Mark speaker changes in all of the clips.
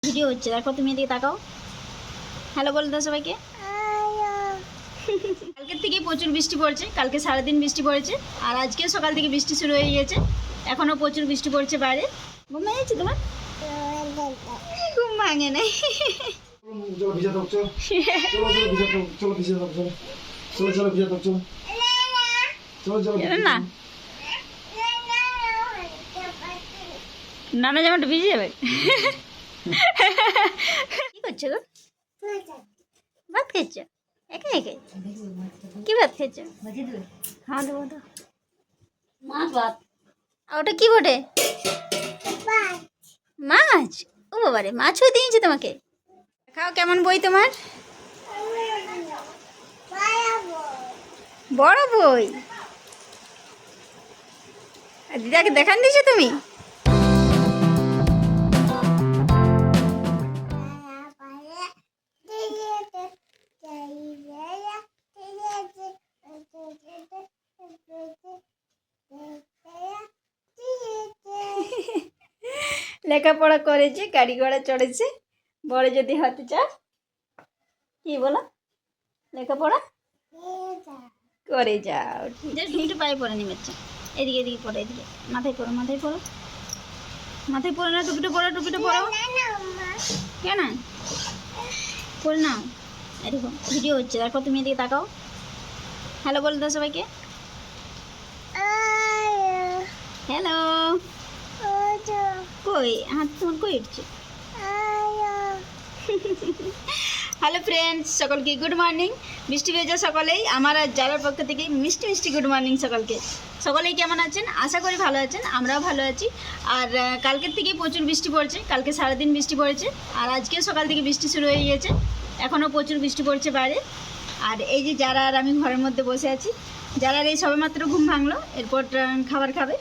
Speaker 1: Video হচ্ছে, দেখো তুমি এদিকে তাকাও। হ্যালো বলে দাও সবাইকে। কালকের থেকে প্রচুর বৃষ্টি পড়ছে, কালকে সারাদিন বৃষ্টি পড়েছে, আর আজকেও সকাল থেকে বৃষ্টি শুরু হয়ে গিয়েছে। এখনও প্রচুর বৃষ্টি পড়ছে বাইরে। ঘুম ভেঙেছে তোমার? ঘুম ভাঙে নাই। না নানা জামাটা ভিজে যাবে। কি করছো গো? ভাত খেয়েছ একে একে? কি ভাত খেয়েছ? হ্যাঁ দেবো তো। মাছ ভাত। ওটা কি বটে? মাছ? ও বাবারে, মাছও দিয়েছে তোমাকে? খাও। কেমন বই তোমার? বড় বই। দিদাকে দেখান দিয়েছো তুমি? লেখাপড়া করেছে, গাড়ি ঘোড়া চড়েছে, বড় যদি হতে চাও। কি বলো? লেখাপড়া করে যাও। একটু পায়ে পরে নিমেছে। এদিকে এদিকে পড়ো, এদিকে মাথায় পড়ো, মাথায় পড়ো, মাথায় পড়ো না। টুপিটা পড়ো, টুপিটা পড়ো। কেন পড়ে নাও? এরকম ভিডিও হচ্ছে, দেখো তুমি এদিকে তাকাও। হ্যালো বলে দাও সবাইকে। হ্যালো। কই হাত তোমার কই উঠছে? হ্যালো ফ্রেন্ডস, সকলকে গুড মর্নিং। বৃষ্টি ভেজা সকালেই আমার আর যারার পক্ষ থেকে মিষ্টি মিষ্টি গুড মর্নিং সকলকে। সকলেই কেমন আছেন? আশা করি ভালো আছেন, আমরাও ভালো আছি। আর কালকের থেকে প্রচুর বৃষ্টি পড়ছে, কালকে সারাদিন বৃষ্টি পড়েছে, আর আজকেও সকাল থেকে বৃষ্টি শুরু হয়ে গিয়েছে। এখনও প্রচুর বৃষ্টি পড়ছে বাইরে। আর এই যে যারা আর আমি ঘরের মধ্যে বসে আছি। যারা এই সবেমাত্র ঘুম ভাঙলো, এরপর খাবার খাবে।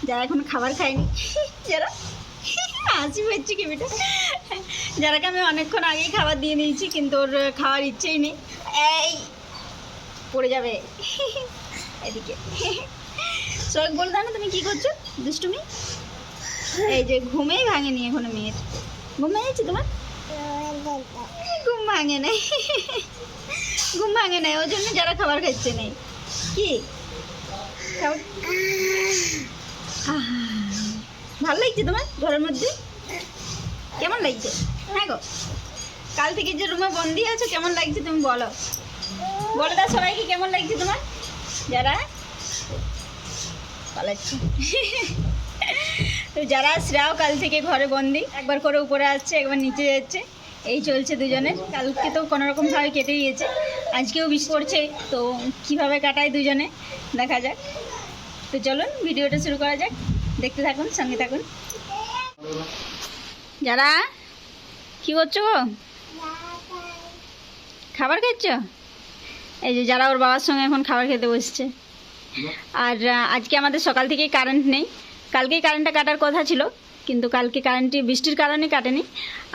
Speaker 1: যারা এখন খাবার খায়নি, যারা হাসি পাচ্ছে কি বেটা, যারাকে আমি অনেকক্ষণ আগেই খাবার দিয়ে নিয়েছি, কিন্তু ওর খাওয়ার ইচ্ছেই নেই। এই পড়ে যাবে এদিকে। সবাই বলে দাও না তুমি কি করছো দুষ্টুমি। এই যে ঘুমেই ভাঙেনি এখনো মেয়ের। ঘুম ভেঙেছে তোমার? ঘুম ভাঙে নাই, ঘুম ভাঙে নাই, ওই জন্য যারা খাবার খাচ্ছে নেই। কি খাবার? ভালো লাগছে তোমার ঘরের মধ্যে? কেমন লাগছে? হ্যাঁ গো, কাল থেকে যে রুমে বন্দি আছো, কেমন লাগছে তুমি বলো? বলে দাও সবাইকে কেমন লাগছে তোমার যারা পালাচ্ছে। তো যারা শ্রেয়াও কাল থেকে ঘরে বন্দি, একবার করে উপরে আসছে, একবার নিচে যাচ্ছে, এই চলছে দুজনের। কালকে তো কোনোরকমভাবে কেটে গিয়েছে, আজকেও বৃষ্টি পড়ছে, তো কীভাবে কাটায় দুজনে দেখা যাক। তো চলুন ভিডিওটা শুরু করা যাক, দেখতে থাকুন, সঙ্গে থাকুন। যারা কি করছো গো? খাবার খাচ্ছ? এই যে যারা ওর বাবার সঙ্গে এখন খাবার খেতে বসছে। আর আজকে আমাদের সকাল থেকেই কারেন্ট নেই। কালকেই কারেন্টটা কাটার কথা ছিল, কিন্তু কালকে কারেন্টটি বৃষ্টির কারণে কাটেনি।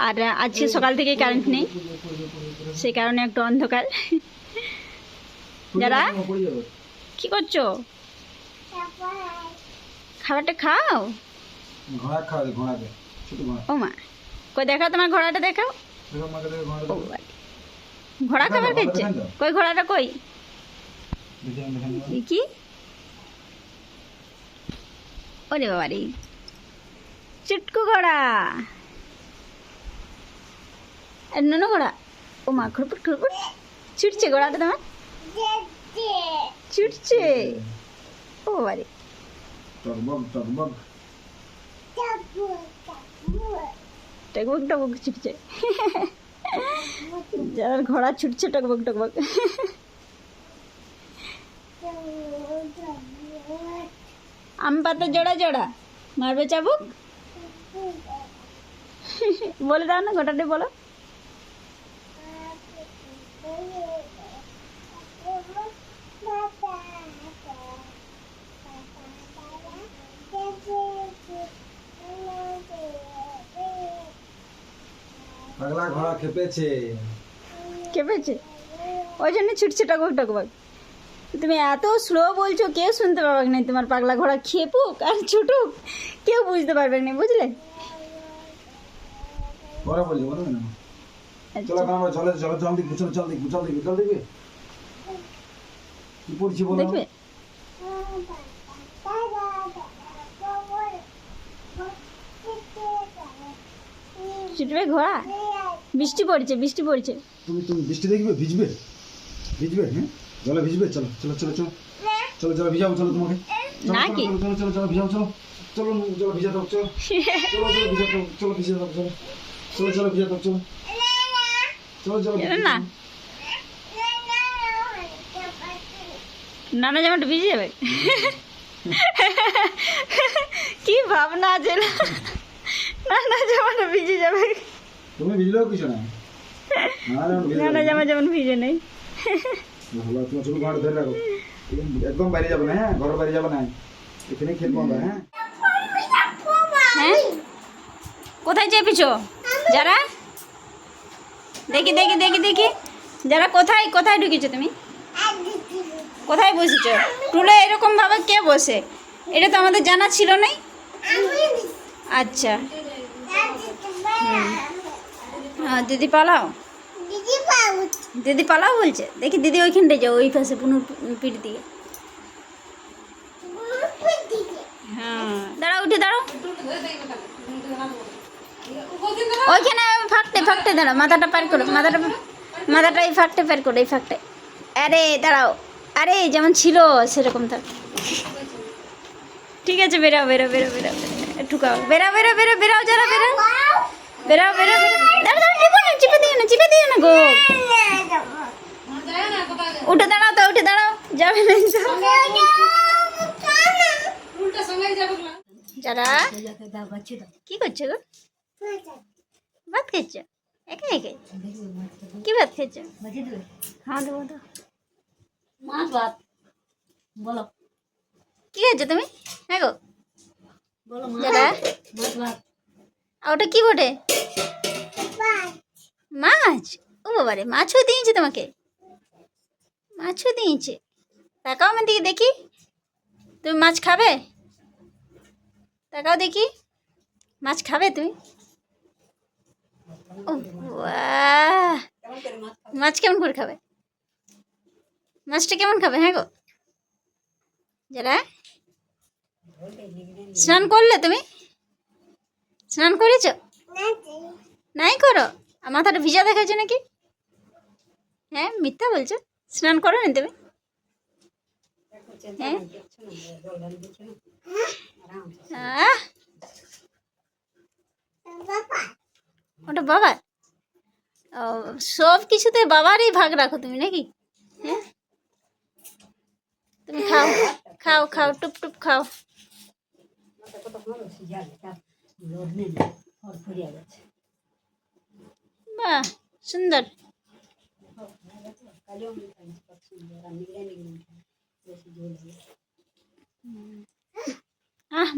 Speaker 1: আর আজকে সকাল থেকেই কারেন্ট নেই, সেই কারণে একটু অন্ধকার। যারা কি করছো? খাবারটা খাও। ও মা, কই দেখাও তোমার ঘোড়াটা, দেখাও। ঘোড়া খাবার খাচ্ছে? কই ঘোড়াটা কই? কি? ওরে বাবারে, চুটকু ঘোড়া, নুনু ঘোড়া। ও মা, খুরপুট খুরপুট ছুটছে ঘোড়াটা তোমার, ছুটছে। ও বাবারে, টকবক টকবক ছুটছে। যার ঘোড়া ছুটছে টকবক টকবক। আম পাতা জোড়া জোড়া মারবে চাবুক। বলে দাও না, গোটাটি বলো।
Speaker 2: পাগলা ঘোড়া খেপেছে,
Speaker 1: খেপেছে, ওই জন্য ছুটছে টকবক টকবক। তুমি এত স্লো বলছো, কেউ শুনতে পারবে না। তোমার পাগলা ঘোড়া খেপুক আর ছুটুক, কেউ বুঝতে পারবে না, বুঝলে?
Speaker 2: পরে বলছি বলবে না চলো
Speaker 1: আচ্ছা,
Speaker 2: আমরা চলে চলো জল দিকে চলো জল দিকে জল দিকে জল দিকে কি পড়ছি বলো
Speaker 1: দেখবে ছুটবে ঘোড়া? বৃষ্টি পড়ছে, বৃষ্টি পড়ছে।
Speaker 2: তুমি তুমি বৃষ্টি দেখবে ভিজবে ভিজবে হ্যাঁ জলে ভিজবে চলো চলো চলো চলো চলো জলে ভিজাও চলো তোমাকে চলো,
Speaker 1: নাকি?
Speaker 2: চলো চলো চলো চলো ভিজাও চলো চলো চলো ভিজা দাও চলো চলো চলো ভিজা দাও চলো ভিজা দাও চলো চলো চলো ভিজা দাও চলো চলো চলো
Speaker 1: এরা না, নানা জামাটা ভিজে যাবে। কি ভাবনা আছে না, নানা জামাটা ভিজে যাবে।
Speaker 2: তুমি ভিজলেও কিছু না
Speaker 1: নানা জামা যেমন ভিজে নেই।
Speaker 2: ভালো তোমার ছবি ঘরে ধরে রাখো একদম বাইরে যাবে না হ্যাঁ ঘরের বাইরে যাবে না এখানে খেলবো আমরা হ্যাঁ
Speaker 1: হ্যাঁ, কোথায় চেপেছো যারা? দেখি দেখি দেখি দেখি, যারা কোথায় কোথায় ঢুকেছো তুমি? কোথায় বসেছো? টুলে এরকম ভাবে কে বসে? এটা তো আমাদের জানা ছিল না। আচ্ছা, হ্যাঁ দিদি পালাও, দিদি পালাও বলছে। দেখি দিদি ওইখানটায় যাও, ওই পাশে পুনর পিঠ দিয়ে। হ্যাঁ দাঁড়াও, উঠে দাঁড়াও, ওইখানে ফাঁকতে ফাঁকতে দাঁড়াও, মাথাটা পার করো, মাথাটা এই ফাঁকতে পার করো, এই ফাঁকতে। আরে দাঁড়াও, আরে যেমন ছিল সেরকম থাক। ঠিক আছে, বেরাও বেরাও বেরাও বেরাও, ঠুকাও, বেরাও বেরাও বেরাও বেরাও, যারা বেরাও বেরাও বেরাও বেরাও, দাঁড়াও দাঁড়াও, চিপে দিও না, চিপে দিও না গো। উঠে দাঁড়াও তো, উঠে দাঁড়াও, যাবে না তো। যারা কি করছো গো? ভাত খাচ্ছ একে একে? কি ভাত খাচ্ছ? হ্যাঁ দেবো তো।
Speaker 3: মাছ ভাত বলো,
Speaker 1: কি খাচ্ছ তুমি? হ্যাঁ গো
Speaker 3: বলো
Speaker 1: যারা,
Speaker 3: মাছ ভাত।
Speaker 1: আর ওটা কি বটে? মাছ? ও বাবারে, মাছও দিয়েছে তোমাকে? মাছও দিয়েছে? তাকাও আমার দিকে দেখি, তুমি মাছ খাবে? তাকাও দেখি, মাছ খাবে তুমি? ও বাহ, মাছ কেমন করে খাবে? মাছটা কেমন খাবে? হ্যাঁ গো যারা, স্নান করলে তুমি? স্নান করেছ? নাই করো? আর মাথাটা ভিজা দেখাচ্ছে নাকি? হ্যাঁ মিথ্যা বলছো, স্নান করো নি তুমি? হ্যাঁ আহ, ওটা বাবার? ও, সব কিছুতে বাবারই ভাগ রাখো তুমি নাকি? হ্যাঁ তুমি খাও খাও খাও, টুপ টুপ খাও। বাহ সুন্দর।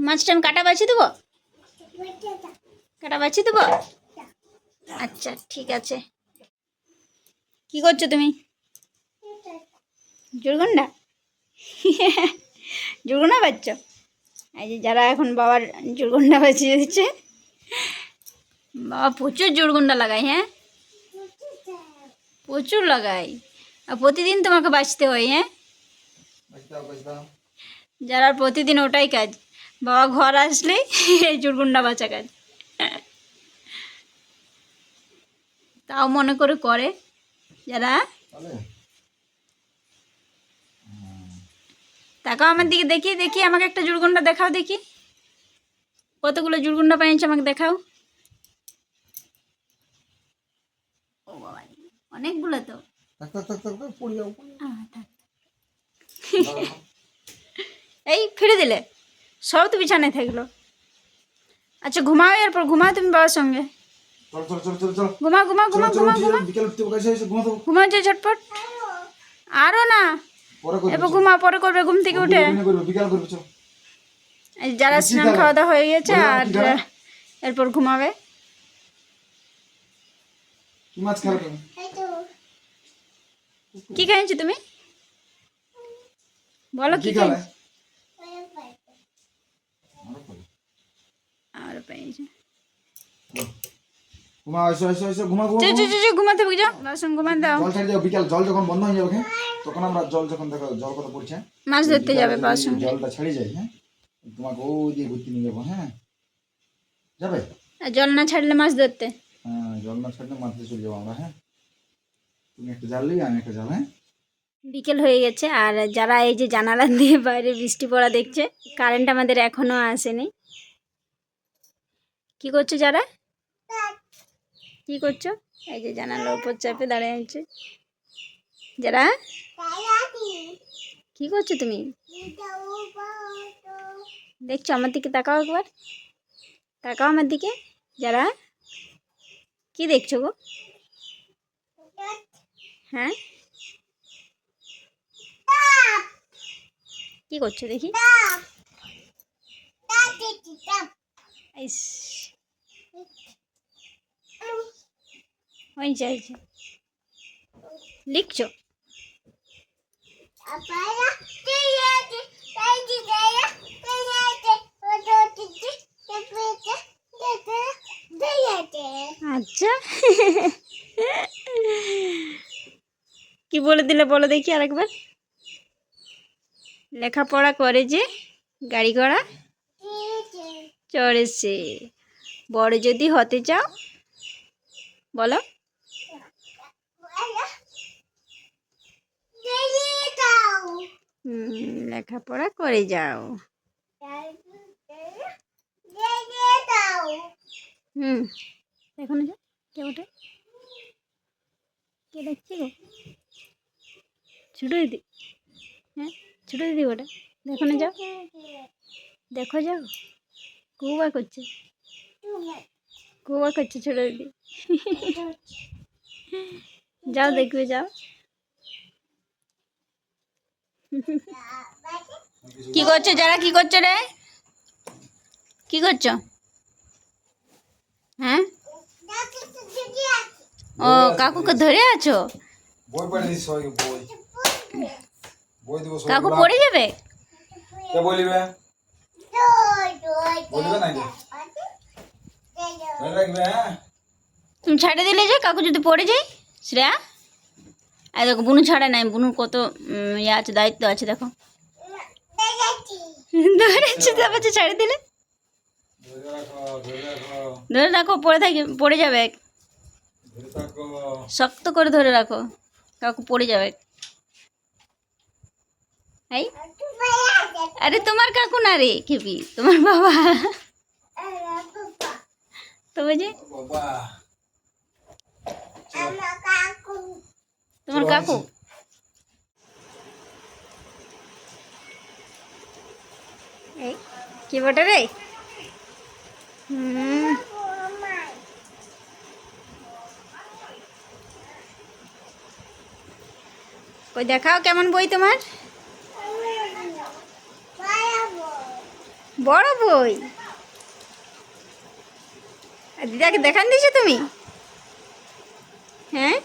Speaker 1: মাছটা আমি কাটা বাছি দেবো, কাটা বাছি দেবো। আচ্ছা ঠিক আছে। কি করছো তুমি? জুরগুন্ডা? জুরগুন্ডা বাচ্চ? এই যে যারা এখন বাবার জুরগুন্ডা বাঁচিয়ে দিচ্ছে। বাবা প্রচুর জুরগুন্ডা লাগাই, হ্যাঁ প্রচুর লাগাই, আর প্রতিদিন তোমাকে বাঁচতে হয়। হ্যাঁ যারা প্রতিদিন ওটাই কাজ, বাবা ঘর আসলেই এই জুরগুন্ডা বাঁচা কাজ, তাও মনে করে করে যারা। তাকাও আমার দিকে দেখি দেখি, আমাকে একটা জুরগুন্ডা দেখাও দেখি, কতগুলো জুরগুন্ডা পেয়েছে আমাকে দেখাও। ও বাবা অনেকগুলো তো। থাক। এই ফিরে দিলে, সব তো বিছানায় থাকলো। আচ্ছা ঘুমাও, এরপর ঘুমাও তুমি বাবার সঙ্গে, ঘুমাও ঘুমাও ঘুমাও ঘুমাও ঘুমাও, ঘুমাও যে ঝটপট। আরও না, এরপর ঘুমাও, পরে করবে ঘুম থেকে উঠে। এই যারা স্নান খাওয়া দাওয়া হয়ে গেছে, আর এরপর ঘুমাবে। কি খাইছো তুমি? বলো কি খাইছো? আর পেয়েছে
Speaker 2: ঘুমা, এসো এসো এসো, ঘুমা ঘুমা,
Speaker 1: চো
Speaker 2: ঘুমা।
Speaker 1: চো চো চো, ঘুমাতে হবে, যাও বাসন ঘুমাতে দাও।
Speaker 2: জল ছাড়ি যাও, বিকাল জল যখন বন্ধ হয়ে যাবে, তখন আমরা জল যখন দেখো জল কত পড়ছে,
Speaker 1: মাছ ধরতে
Speaker 2: বিকালে
Speaker 1: যাবে
Speaker 2: যদি
Speaker 1: বাবার সঙ্গে।
Speaker 2: জলটা ছেড়ে যায়, হ্যাঁ, তোমাকে ওই দিয়ে ঘুরতে নিয়ে যাবো, হ্যাঁ, যাবে?
Speaker 1: আর জল না ছাড়লে মাছ ধরতে।
Speaker 2: হ্যাঁ, জল না ছাড়লে মারতে চলে যাবো আমরা, হ্যাঁ। তুমি একটা জাল নিয়ে আমি একটা জাল, হ্যাঁ।
Speaker 1: বিকেল হয়ে গেছে, আর যারা এই যে জানালা দিয়ে বাইরে বৃষ্টি পড়া দেখছে, কারেন্ট আমাদের এখনো আসেনি। কি করছো যারা, কি করছো? এই যে জানালার উপর চাপে দাঁড়িয়ে আছে যারা। কি করছো তুমি? দেখছো আমার দিকে, তাকাও একবার, তাকাও আমার দিকে। যারা, কি দেখছো গো? হ্যাঁ, কি করছো দেখি? ইস, হয়েছে হয়েছে, লিখছো? আচ্ছা, কি বলে দিলে বলো দেখি আরেকবার। লেখাপড়া করে যে গাড়ি ঘোড়া চড়েছে, বড় যদি হতে চাও, বলো। লেখাপড়া করে যাও। হুম, দেখো না, যাও, কে ওঠে, কে দেখছি গো? ছোটো দিদি, হ্যাঁ ছোটো দিদি ওটা, দেখো না, যাও দেখো, যাও। কুবা করছে, কুবা করছে ছোটো দিদি। যাও দেখবে, যাও। কি করছো যারা, কি করছো রে, কি করছো? হ্যাঁ, ও কাকুকে ধরে আছো?
Speaker 2: বই পড়ে দিস সবাইকে, বই বই দিব সবাই।
Speaker 1: কাকু পড়ে যাবে?
Speaker 2: কে বলিবে? বলিবে নাকি? ধরে রাখবে, হ্যাঁ।
Speaker 1: তুমি ছাড়ে দিলে যে, কাকু যদি পড়ে যায়, শ্রেয়া। আর দেখো বুনু ছাড়ে নাই, বুনুর কত ইয়ে আছে, দায়িত্ব আছে, দেখো ধরেছে, তারপর ছাড়ে দিলে।
Speaker 2: ধরে রাখো, ধরে রাখো,
Speaker 1: ধরে রাখো, পড়ে থাকি, পড়ে যাবে,
Speaker 2: ধরে থাকো।
Speaker 1: শক্ত করে ধরে রাখো, কাকু পড়ে যাবে। এই, আরে তোমার কাকু না রে খেপি, তোমার বাবা। তবে যে
Speaker 2: বাবা,
Speaker 1: তোমার কাকু। এই কি বটে রে? কই দেখাও কেমন বই তোমার? বড় বই। আর দিদাকে দেখান দিয়েছো তুমি? হ্যাঁ,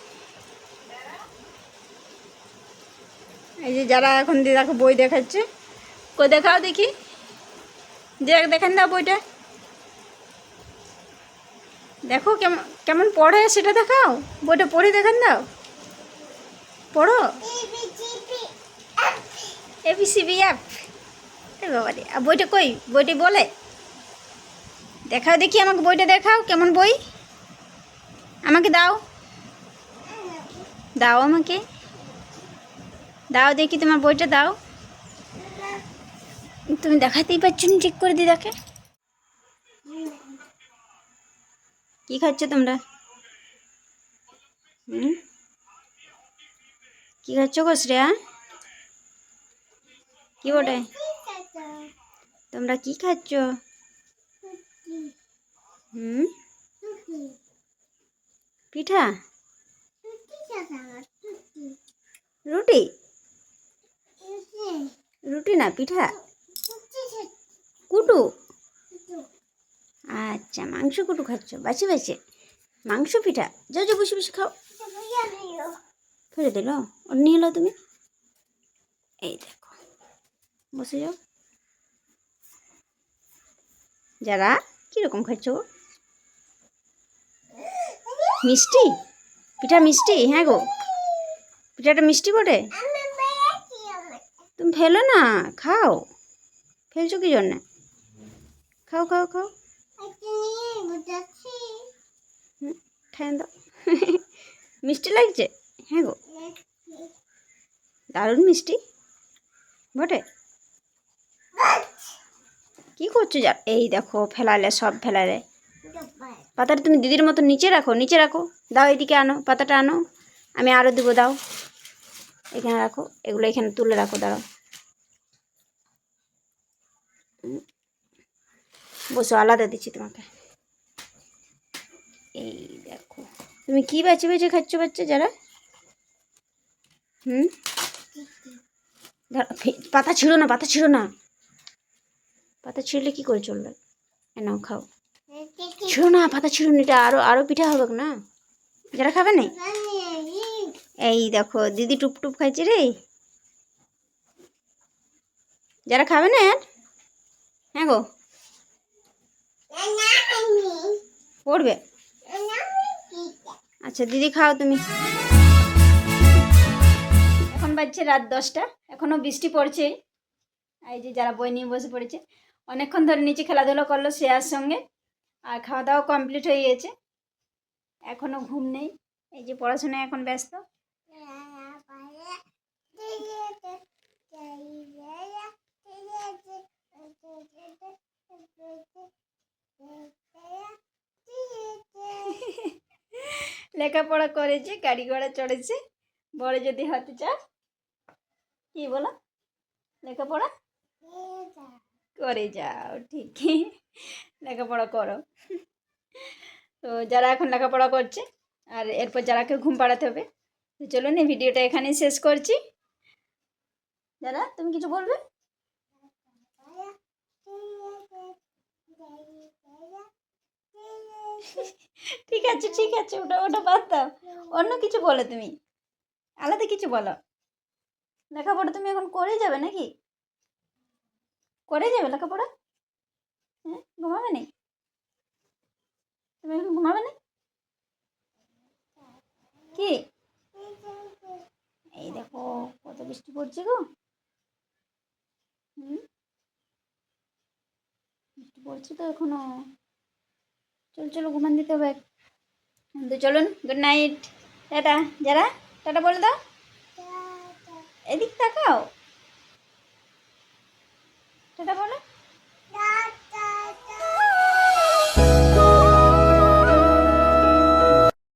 Speaker 1: এই যে যারা এখন দিদাকে বই দেখাচ্ছে, কই দেখাও দেখি, দিদাকে দেখান দাও বইটা, দেখো কেমন কেমন পড়ে সেটা দেখাও, বইটা পড়ে দেখান দাও, পড়ো। ABCDF, এ বাবা রে, আর বইটা কই, বইটা বলে দেখাও দেখি, আমাকে বইটা দেখাও, কেমন বই, আমাকে দাও, দাও আমাকে, দাও দেখি তোমার বইটা দাও। তুমি দেখাতেই পারছো না ঠিক করে দিদাকে। কি খাচ্ছ তোমরা? কি খাচ্ছ গো শ্রেয়া? কি বটে, তোমরা কি খাচ্ছ? পিঠা, রুটি, রুটি না পিঠা, কুটু। আচ্ছা, মাংস কুটু খাচ্ছ, বাছে বাছে মাংস পিঠা। যাও যাও, বসে বসে খাও। ফেলে দিল, ওর নিয়ে এলো তুমি। এই দেখো, বসে যাও। যারা কিরকম খাচ্ছ? মিষ্টি পিঠা মিষ্টি, হ্যাঁ গো পিঠাটা মিষ্টি বটে। তুমি ফেলো না, খাও। ফেলছো কি জন্য? খাও খাও খাও। খাই দাও। মিষ্টি লাগছে, হ্যাঁ গো দারুণ মিষ্টি বটে। কি করছো যা? এই দেখো ফেলালে, সব ফেলালে। পাতাটা তুমি দিদির মতো নিচে রাখো, নিচে রাখো। দাও এদিকে আনো, পাতাটা আনো, আমি আরও দেবো। দাও এখানে রাখো, এগুলো এখানে তুলে রাখো। দাঁড়াও, বসো, আলাদা দিচ্ছি তোমাকে। এই দেখো তুমি কি বেছে বেছে খাচ্ছ বাচ্চা যারা। পাতা ছিঁড়ো না, পাতা ছিঁড়ো না। পাতা ছিঁড়লে কি করে চলবে? নাও খাও। ছিঁড়ো না, পাতা ছিঁড়ো না, এটা আরো আরো পিঠা হবে না। যারা খাবে না, এই দেখো দিদি টুপ টুপ খাইছে রে। যারা খাবে না, হ্যাঁ গো পড়বে। আচ্ছা দিদি খাও তুমি। এখন বাজছে রাত 10টা, এখনো বৃষ্টি পড়ছে। এই যে যারা বই নিয়ে বসে পড়েছে, অনেকক্ষণ ধরে নিচে খেলাধুলো করলো শ্রেয়ার সঙ্গে, আর খাওয়া দাওয়া কমপ্লিট হয়ে গেছে। এখনো ঘুম নেই, এই যে পড়াশোনায় এখন ব্যস্ত। লেখাপড়া করেছে, গাড়ি ঘোড়া চড়েছে। বড় যদি হতে চাও, কি বলো, লেখাপড়া করে যাও, ঠিক লেখাপড়া করো। তো যারা এখন লেখাপড়া করছে, আর এরপর যারাকে ঘুম পাড়াতে হবে, তো চলুন এই ভিডিওটা এখানেই শেষ করছি। যারা তুমি কিছু বলবে? ঠিক আছে ঠিক আছে, ওটা ওটা বাদ দাও, অন্য কিছু বলো, তুমি আলাদা কিছু বলো। লেখাপড়া তুমি এখন করে যাবে নাকি? করে যাবে লেখাপড়া? হ্যাঁ, ঘুমাবে না? তুমি এখন ঘুমাবে না কি? এই দেখো কত বৃষ্টি পড়ছে গো। বৃষ্টি পড়ছে তো এখনো। চলো চলো ঘুমান দিতে হবে। তো চলুন, গুড নাইট, টাটা। যারা টাটা বলে দাও, এদিক তাকাও, টাটা বলো।